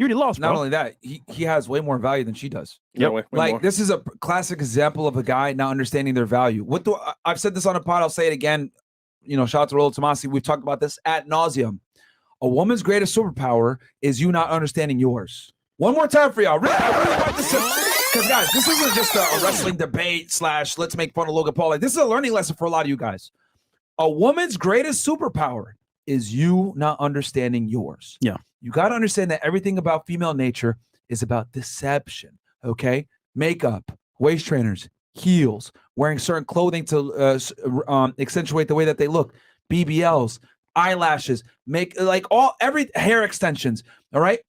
You already lost, bro. Not only that, he has way more value than she does. Yeah, way like more. This is a classic example of a guy not understanding their value. I've said this on a pod, I'll say it again. Shout out to Rolo Tomasi. We've talked about this ad nauseum. A woman's greatest superpower is you not understanding yours. One more time for y'all. I really want this because, guys, this isn't just a wrestling debate / let's make fun of Logan Paul. Like, this is a learning lesson for a lot of you guys. A woman's greatest superpower is you not understanding yours. Yeah. You got to understand that everything about female nature is about deception, okay? Makeup, waist trainers, heels, wearing certain clothing to accentuate the way that they look, BBLs, eyelashes, every hair extensions, all right?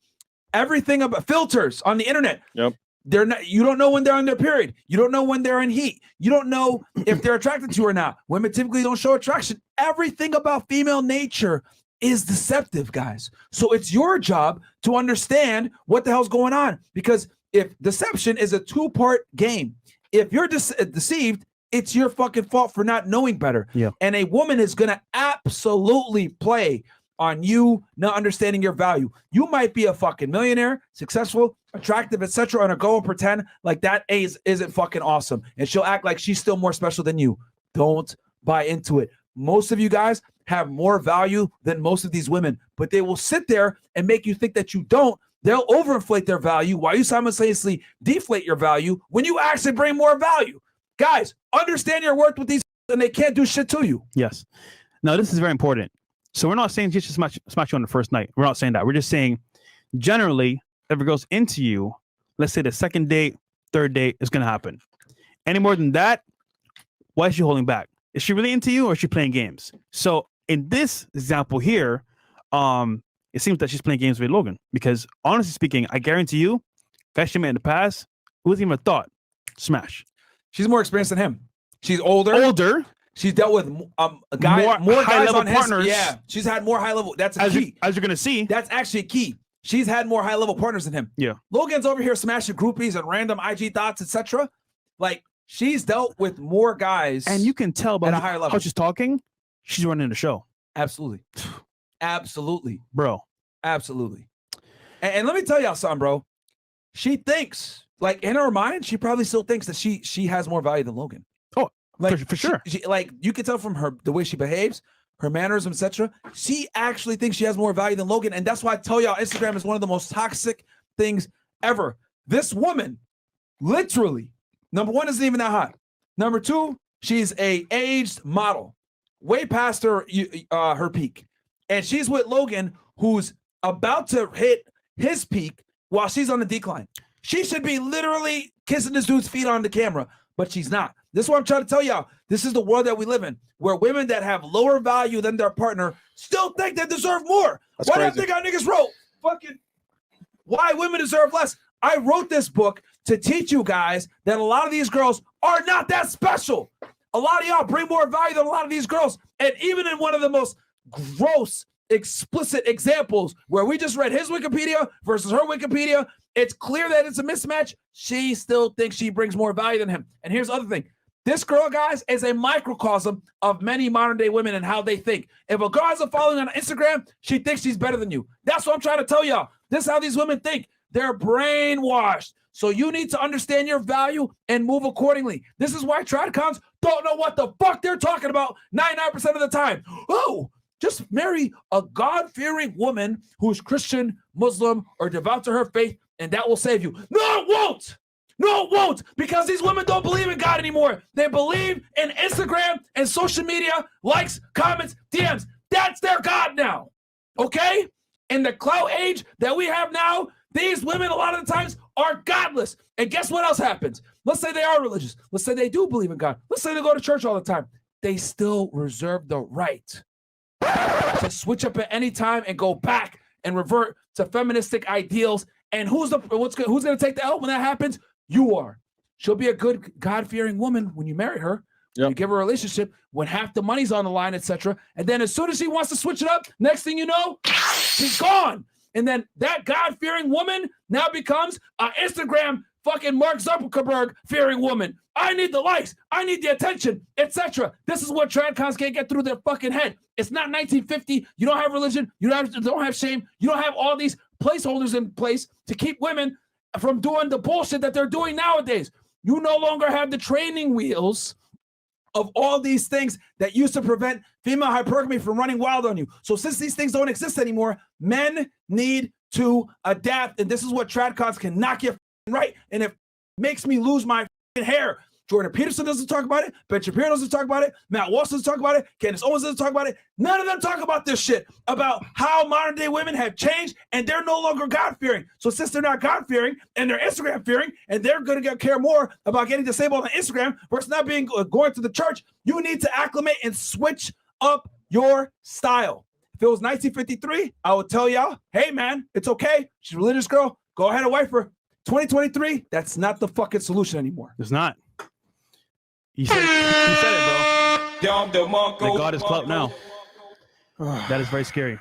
Everything about filters on the internet. Yep. You don't know when they're on their period. You don't know when they're in heat. You don't know if they're attracted to you or not. Women typically don't show attraction. Everything about female nature is deceptive, guys. So it's your job to understand what the hell's going on. Because if deception is a two-part game, if you're deceived, it's your fucking fault for not knowing better. Yeah. And a woman is going to absolutely play on you not understanding your value. You might be a fucking millionaire, successful, attractive, etc., and go and pretend like that isn't fucking awesome. And she'll act like she's still more special than you. Don't buy into it. Most of you guys have more value than most of these women, but they will sit there and make you think that you don't. They'll overinflate their value while you simultaneously deflate your value when you actually bring more value. Guys, understand your worth with these, and they can't do shit to you. Yes. Now, this is very important. So we're not saying just to smash you on the first night. We're not saying that. We're just saying generally, if it goes into you, let's say the second date, third date is going to happen. Any more than that, why is she holding back? Is she really into you or is she playing games? So in this example here, it seems that she's playing games with Logan because honestly speaking, I guarantee you, guys she met in the past, who was even a thought? Smash. She's more experienced than him. She's older. She's dealt with a guy, more guys on partners. Yeah, she's had more high level. That's a key. As you're gonna see, that's actually a key. She's had more high level partners than him. Yeah, Logan's over here smashing groupies and random IG thoughts, etc. Like she's dealt with more guys, and you can tell by at a higher level how she's talking. She's running the show. Absolutely, absolutely, bro. Absolutely. And let me tell y'all something, bro. She thinks, like in her mind, she probably still thinks that she has more value than Logan. Like for sure. She, like you can tell from her the way she behaves, her mannerism, etc. She actually thinks she has more value than Logan, and that's why I tell y'all Instagram is one of the most toxic things ever. This woman, literally, number one, isn't even that hot. Number two, she's a aged model, way past her peak, and she's with Logan, who's about to hit his peak while she's on the decline. She should be literally kissing this dude's feet on the camera, but she's not. This is what I'm trying to tell y'all. This is the world that we live in, where women that have lower value than their partner still think they deserve more. That's why do crazy. you think our niggas wrote fucking why women deserve less? I wrote this book to teach you guys that a lot of these girls are not that special. A lot of y'all bring more value than a lot of these girls. And even in one of the most gross, explicit examples where we just read his Wikipedia versus her Wikipedia, it's clear that it's a mismatch. She still thinks she brings more value than him. And here's the other thing. This girl, guys, is a microcosm of many modern-day women and how they think. If a girl has a following on Instagram, she thinks she's better than you. That's what I'm trying to tell y'all. This is how these women think. They're brainwashed. So you need to understand your value and move accordingly. This is why tradcons don't know what the fuck they're talking about 99% of the time. Oh, just marry a God-fearing woman who's Christian, Muslim, or devout to her faith, and that will save you. No, it won't. No, it won't, because these women don't believe in God anymore. They believe in Instagram and social media, likes, comments, DMs. That's their God now, okay? In the clout age that we have now, these women a lot of the times are godless. And guess what else happens? Let's say they are religious. Let's say they do believe in God. Let's say they go to church all the time. They still reserve the right to switch up at any time and go back and revert to feministic ideals. And who's going to take the L when that happens? You are. She'll be a good God-fearing woman when you marry her. Yep. You give her a relationship when half the money's on the line, etc. And then as soon as she wants to switch it up, next thing you know, she's gone. And then that God-fearing woman now becomes an Instagram fucking Mark Zuckerberg-fearing woman. I need the likes. I need the attention, etc. This is what tradcons can't get through their fucking head. It's not 1950. You don't have religion. You don't have shame. You don't have all these placeholders in place to keep women from doing the bullshit that they're doing nowadays. You no longer have the training wheels of all these things that used to prevent female hypergamy from running wild on you. So since these things don't exist anymore, men need to adapt. And this is what TradCons can knock you right. And it makes me lose my hair. Jordan Peterson doesn't talk about it. Ben Shapiro doesn't talk about it. Matt Walsh doesn't talk about it. Candace Owens doesn't talk about it. None of them talk about this shit, about how modern day women have changed and they're no longer God-fearing. So since they're not God-fearing and they're Instagram-fearing and they're going to care more about getting disabled on Instagram versus not being going to the church, you need to acclimate and switch up your style. If it was 1953, I would tell y'all, hey, man, it's okay. She's a religious girl. Go ahead and wife her. 2023, that's not the fucking solution anymore. It's not. He said it, bro. That God is clout now. That is very scary.